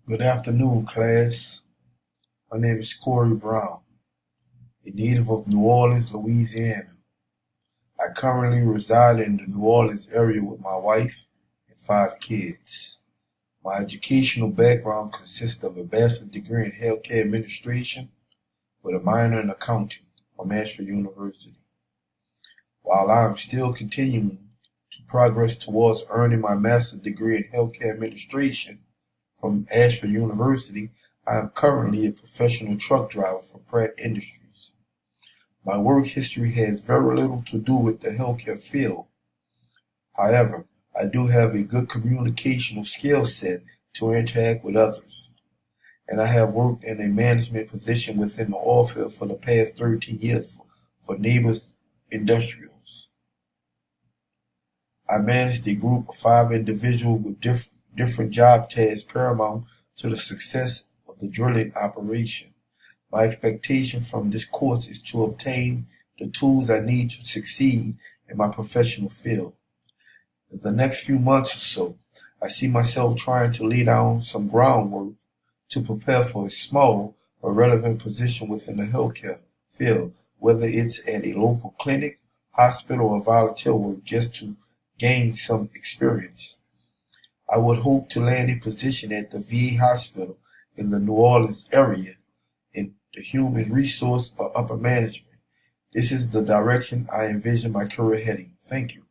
Good afternoon, class. My name is Corey Brown, a native of New Orleans, Louisiana. I currently reside in the New Orleans area with my wife and 5 kids. My educational background consists of a bachelor's degree in healthcare administration with a minor in accounting from Ashford University. While I am still continuing to progress towards earning my master's degree in healthcare administration from Ashford University, I am currently a professional truck driver for Pratt Industries. My work history has very little to do with the healthcare field. However, I do have a good communicational skill set to interact with others, and I have worked in a management position within the oil field for the past 13 years for Nabors Industrials. I managed a group of 5 individuals with different job tasks paramount to the success of the drilling operation. My expectation from this course is to obtain the tools I need to succeed in my professional field. In the next few months or so, I see myself trying to lay down some groundwork to prepare for a small or relevant position within the healthcare field, whether it's at a local clinic, hospital, or volunteer work, just to gain some experience. I would hope to land a position at the VA hospital in the New Orleans area in the human resource or upper management. This is the direction I envision my career heading. Thank you.